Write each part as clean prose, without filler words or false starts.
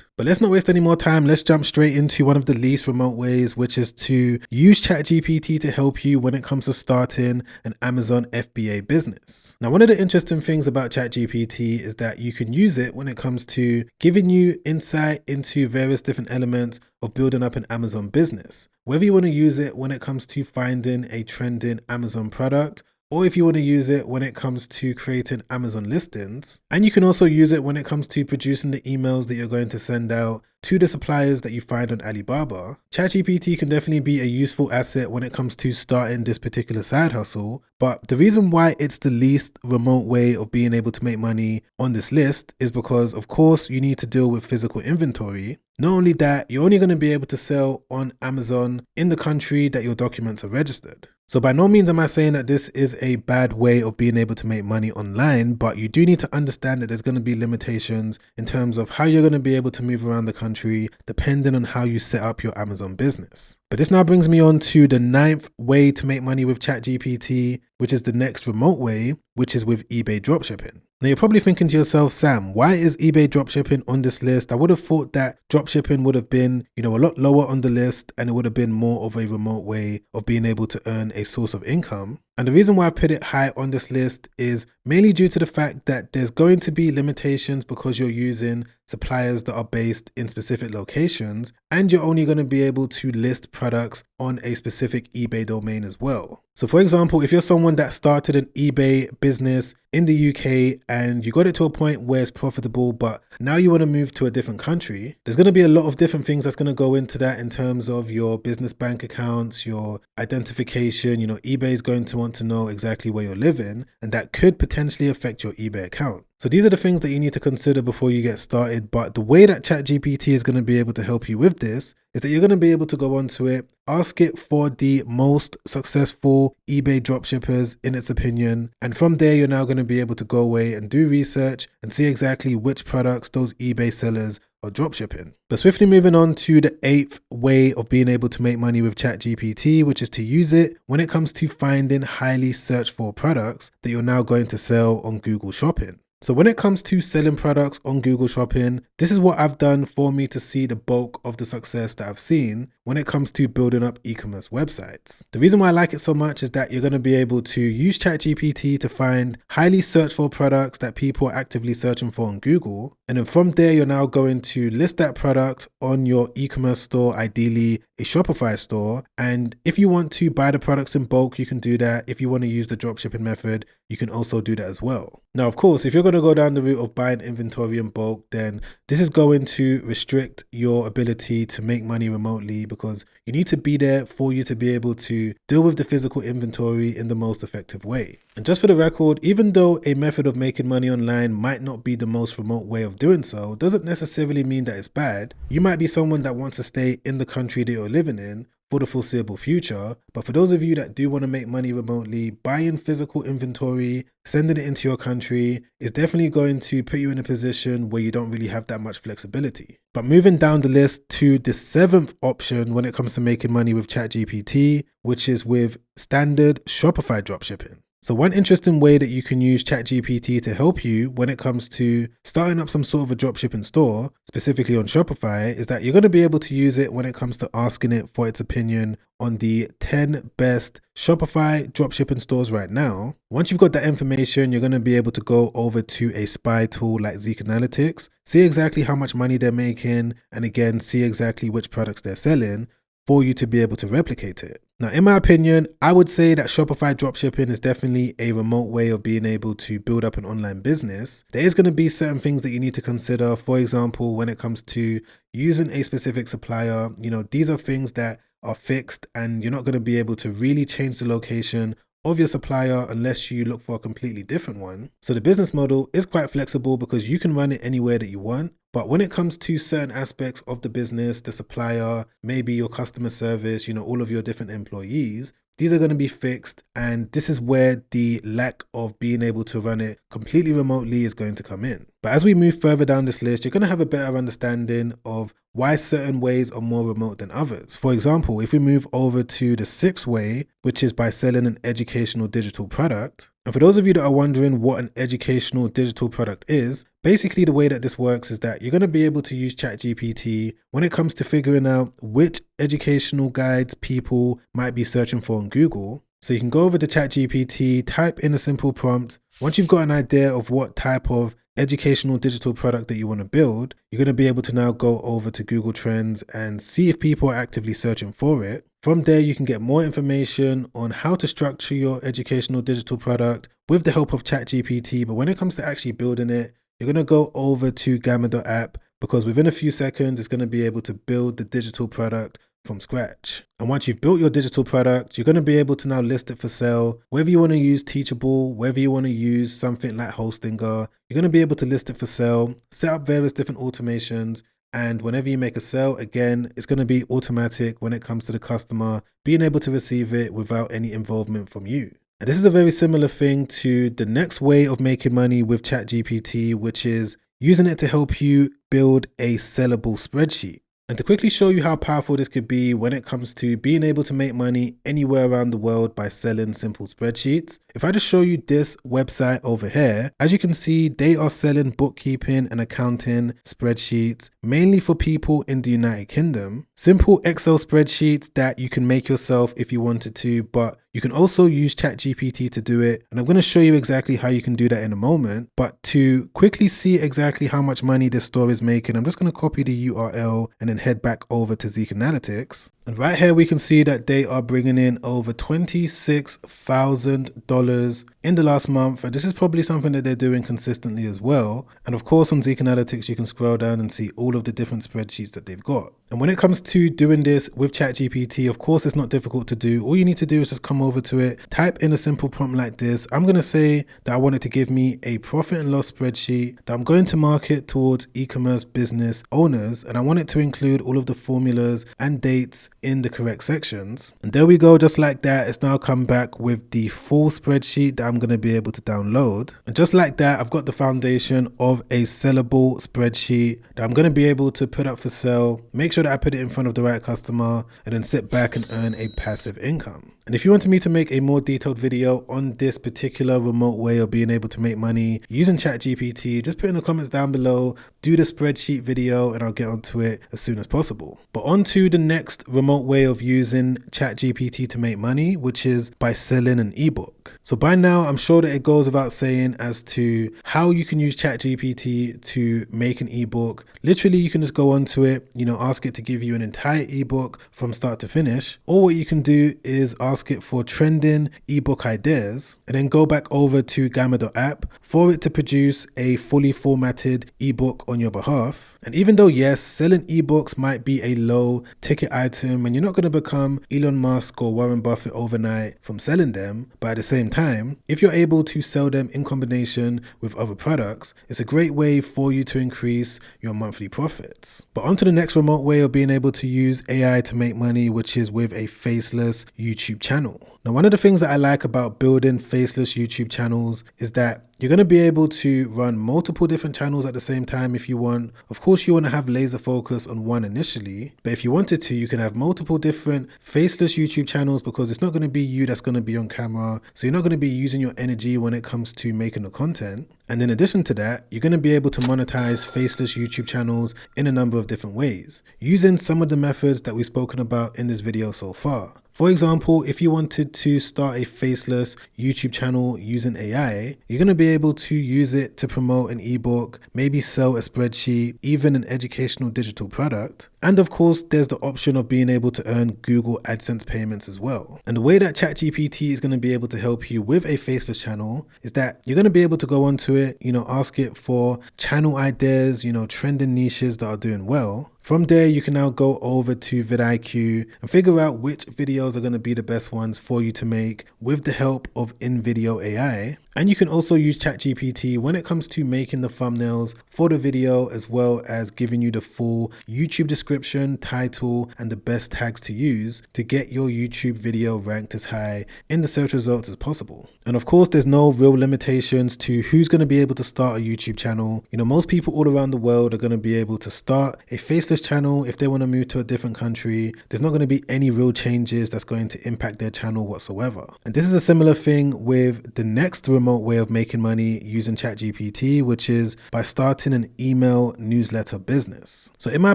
product. But let's not waste any more time. Let's jump straight into one of the least remote ways, which is to use ChatGPT to help you when it comes to starting an Amazon FBA business. Now, one of the interesting things about ChatGPT is that you can use it when it comes to giving you insight into various different elements of building up an Amazon business. Whether you want to use it when it comes to finding a trending Amazon product, or if you want to use it when it comes to creating Amazon listings. And you can also use it when it comes to producing the emails that you're going to send out to the suppliers that you find on Alibaba. ChatGPT can definitely be a useful asset when it comes to starting this particular side hustle. But the reason why it's the least remote way of being able to make money on this list is because, of course, you need to deal with physical inventory. Not only that, you're only going to be able to sell on Amazon in the country that your documents are registered. So by no means am I saying that this is a bad way of being able to make money online, but you do need to understand that there's going to be limitations in terms of how you're going to be able to move around the country depending on how you set up your Amazon business. But this now brings me on to the 9th way to make money with ChatGPT, which is the next remote way, which is with eBay dropshipping. Now you're probably thinking to yourself, Sam, why is eBay dropshipping on this list? I would have thought that dropshipping would have been, a lot lower on the list and it would have been more of a remote way of being able to earn a source of income. And the reason why I put it high on this list is mainly due to the fact that there's going to be limitations because you're using suppliers that are based in specific locations, and you're only going to be able to list products on a specific eBay domain as well. So for example, if you're someone that started an eBay business in the UK and you got it to a point where it's profitable, but now you want to move to a different country, there's going to be a lot of different things that's going to go into that in terms of your business bank accounts, your identification. eBay is going to want to know exactly where you're living, and that could potentially affect your eBay account. So these are the things that you need to consider before you get started. But the way that ChatGPT is going to be able to help you with this is that you're going to be able to go onto it, ask it for the most successful eBay dropshippers in its opinion. And from there, you're now going to be able to go away and do research and see exactly which products those eBay sellers are dropshipping. But swiftly moving on to the 8th way of being able to make money with ChatGPT, which is to use it when it comes to finding highly searched for products that you're now going to sell on Google Shopping. So when it comes to selling products on Google Shopping, this is what I've done for me to see the bulk of the success that I've seen when it comes to building up e-commerce websites. The reason why I like it so much is that you're going to be able to use ChatGPT to find highly searched for products that people are actively searching for on Google. And then from there, you're now going to list that product on your e-commerce store, ideally a Shopify store. And if you want to buy the products in bulk, you can do that. If you want to use the dropshipping method, you can also do that as well. Now, of course, if you're going to go down the route of buying inventory in bulk, then this is going to restrict your ability to make money remotely because you need to be there for you to be able to deal with the physical inventory in the most effective way. And just for the record, even though a method of making money online might not be the most remote way of doing so, doesn't necessarily mean that it's bad. You might be someone that wants to stay in the country that you're living in for the foreseeable future. But for those of you that do want to make money remotely, buying physical inventory, sending it into your country is definitely going to put you in a position where you don't really have that much flexibility. But moving down the list to the 7th option when it comes to making money with ChatGPT, which is with standard Shopify dropshipping. So one interesting way that you can use ChatGPT to help you when it comes to starting up some sort of a dropshipping store, specifically on Shopify, is that you're going to be able to use it when it comes to asking it for its opinion on the 10 best Shopify dropshipping stores right now. Once you've got that information, you're going to be able to go over to a spy tool like Zeek Analytics, see exactly how much money they're making, and again, see exactly which products they're selling for you to be able to replicate it. Now, in my opinion, I would say that Shopify dropshipping is definitely a remote way of being able to build up an online business. There is going to be certain things that you need to consider. For example, when it comes to using a specific supplier, these are things that are fixed and you're not going to be able to really change the location of your supplier unless you look for a completely different one. So the business model is quite flexible because you can run it anywhere that you want. But when it comes to certain aspects of the business, the supplier, maybe your customer service, all of your different employees, these are going to be fixed. And this is where the lack of being able to run it completely remotely is going to come in. But as we move further down this list, you're going to have a better understanding of why certain ways are more remote than others. For example, if we move over to the 6th way, which is by selling an educational digital product. And for those of you that are wondering what an educational digital product is, Basically, the way that this works is that you're going to be able to use ChatGPT when it comes to figuring out which educational guides people might be searching for on Google. So you can go over to ChatGPT, type in a simple prompt. Once you've got an idea of what type of educational digital product that you want to build, you're going to be able to now go over to Google Trends and see if people are actively searching for it. From there, you can get more information on how to structure your educational digital product with the help of ChatGPT. But when it comes to actually building it, you're going to go over to gamma.app, because within a few seconds, it's going to be able to build the digital product from scratch. And once you've built your digital product, you're going to be able to now list it for sale. Whether you want to use Teachable, whether you want to use something like Hostinger, you're going to be able to list it for sale, set up various different automations. And whenever you make a sale, again, it's going to be automatic when it comes to the customer being able to receive it without any involvement from you. And this is a very similar thing to the next way of making money with ChatGPT, which is using it to help you build a sellable spreadsheet. And to quickly show you how powerful this could be when it comes to being able to make money anywhere around the world by selling simple spreadsheets, if I just show you this website over here, as you can see, they are selling bookkeeping and accounting spreadsheets, mainly for people in the United Kingdom. Simple Excel spreadsheets that you can make yourself if you wanted to, but you can also use ChatGPT to do it. And I'm going to show you exactly how you can do that in a moment. But to quickly see exactly how much money this store is making, I'm just going to copy the URL and then head back over to Zeek Analytics. And right here, we can see that they are bringing in over $26,000 in the last month. And this is probably something that they're doing consistently as well. And of course, on Zeek Analytics, you can scroll down and see all of the different spreadsheets that they've got. And when it comes to doing this with ChatGPT, of course, it's not difficult to do. All you need to do is just come over to it, type in a simple prompt like this. I'm going to say that I want it to give me a profit and loss spreadsheet that I'm going to market towards e-commerce business owners. And I want it to include all of the formulas and dates in the correct sections. And there we go, just like that. It's now come back with the full spreadsheet that I'm going to be able to download. And just like that, I've got the foundation of a sellable spreadsheet that I'm going to be able to put up for sale, make sure that I put it in front of the right customer, and then sit back and earn a passive income. And if you wanted me to make a more detailed video on this particular remote way of being able to make money using ChatGPT, just put in the comments down below, do the spreadsheet video, and I'll get onto it as soon as possible. But on to the next remote way of using ChatGPT to make money, which is by selling an ebook. So by now, I'm sure that it goes without saying as to how you can use ChatGPT to make an ebook. Literally, you can just go onto it, ask it to give you an entire ebook from start to finish. Or what you can do is ask it for trending ebook ideas and then go back over to gamma.app for it to produce a fully formatted ebook on your behalf. And even though, yes, selling ebooks might be a low ticket item and you're not going to become Elon Musk or Warren Buffett overnight from selling them, but at the same time, if you're able to sell them in combination with other products, it's a great way for you to increase your monthly profits. But on to the next remote way of being able to use AI to make money, which is with a faceless YouTube channel. Now, one of the things that I like about building faceless YouTube channels is that you're going to be able to run multiple different channels at the same time if you want. Of course, you want to have laser focus on one initially, but if you wanted to, you can have multiple different faceless YouTube channels because it's not going to be you that's going to be on camera. So you're not going to be using your energy when it comes to making the content. And in addition to that, you're going to be able to monetize faceless YouTube channels in a number of different ways, using some of the methods that we've spoken about in this video so far. For example, if you wanted to start a faceless YouTube channel using AI, you're going to be able to use it to promote an ebook, maybe sell a spreadsheet, even an educational digital product. And of course, there's the option of being able to earn Google AdSense payments as well. And the way that ChatGPT is going to be able to help you with a faceless channel is that you're going to be able to go onto it, ask it for channel ideas, trending niches that are doing well. From there, you can now go over to vidIQ and figure out which videos are going to be the best ones for you to make with the help of in-video AI. And you can also use ChatGPT when it comes to making the thumbnails for the video, as well as giving you the full YouTube description, title, and the best tags to use to get your YouTube video ranked as high in the search results as possible. And of course, there's no real limitations to who's going to be able to start a YouTube channel. Most people all around the world are going to be able to start a faceless Faceless channel, if they want to move to a different country, there's not going to be any real changes that's going to impact their channel whatsoever. And this is a similar thing with the next remote way of making money using ChatGPT, which is by starting an email newsletter business. So in my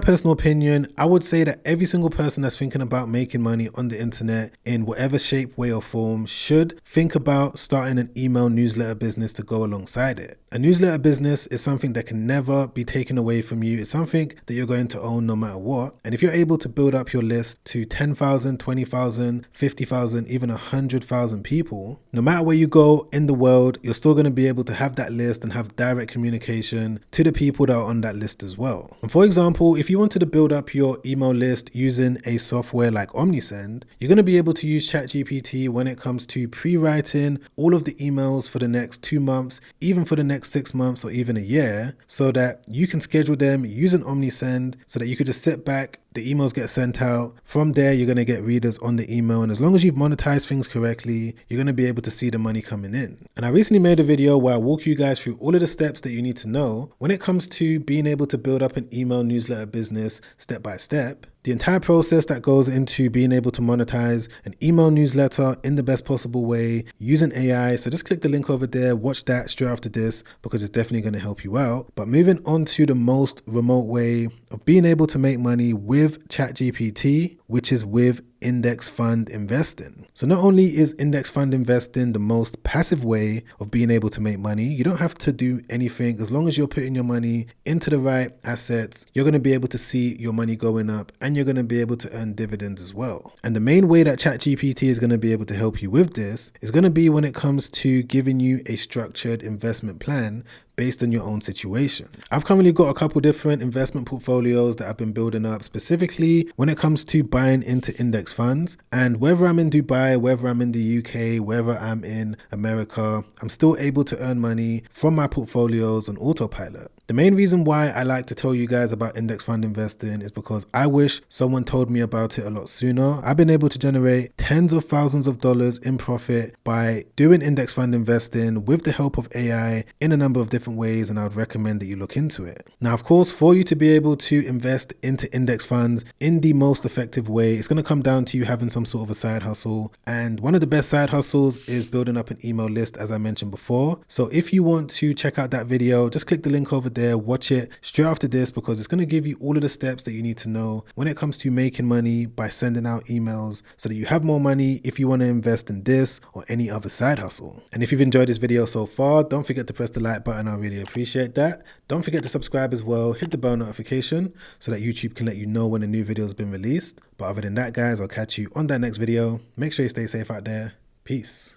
personal opinion, I would say that every single person that's thinking about making money on the internet in whatever shape, way, or form should think about starting an email newsletter business to go alongside it. A newsletter business is something that can never be taken away from you. It's something that you're going to own no matter what. And if you're able to build up your list to 10,000, 20,000, 50,000, even 100,000 people, no matter where you go in the world, you're still going to be able to have that list and have direct communication to the people that are on that list as well. And for example, if you wanted to build up your email list using a software like Omnisend, you're going to be able to use ChatGPT when it comes to pre-writing all of the emails for the next 2 months, even for the next 6 months or even a year, so that you can schedule them using Omnisend so that you could just sit back, the emails get sent out. From there, you're going to get readers on the email. And as long as you've monetized things correctly, you're going to be able to see the money coming in. And I recently made a video where I walk you guys through all of the steps that you need to know when it comes to being able to build up an email newsletter business step by step. The entire process that goes into being able to monetize an email newsletter in the best possible way using AI. So just click the link over there, watch that straight after this because it's definitely going to help you out. But moving on to the most remote way of being able to make money with ChatGPT, which is with index fund investing. So not only is index fund investing the most passive way of being able to make money, you don't have to do anything. As long as you're putting your money into the right assets, you're going to be able to see your money going up and you're going to be able to earn dividends as well. And the main way that ChatGPT is going to be able to help you with this is going to be when it comes to giving you a structured investment plan based on your own situation. I've currently got a couple different investment portfolios that I've been building up specifically when it comes to buying into index funds. And whether I'm in Dubai, whether I'm in the UK, whether I'm in America, I'm still able to earn money from my portfolios on autopilot. The main reason why I like to tell you guys about index fund investing is because I wish someone told me about it a lot sooner. I've been able to generate tens of thousands of dollars in profit by doing index fund investing with the help of AI in a number of different ways, and I would recommend that you look into it. Now, of course, for you to be able to invest into index funds in the most effective way, it's going to come down to you having some sort of a side hustle. And one of the best side hustles is building up an email list, as I mentioned before. So if you want to check out that video, just click the link over there, watch it straight after this because it's going to give you all of the steps that you need to know when it comes to making money by sending out emails so that you have more money if you want to invest in this or any other side hustle. And if you've enjoyed this video so far, don't forget to press the like button. I really appreciate that. Don't forget to subscribe as well. Hit the bell notification so that YouTube can let you know when a new video has been released. But other than that, guys, I'll catch you on that next video. Make sure you stay safe out there. Peace.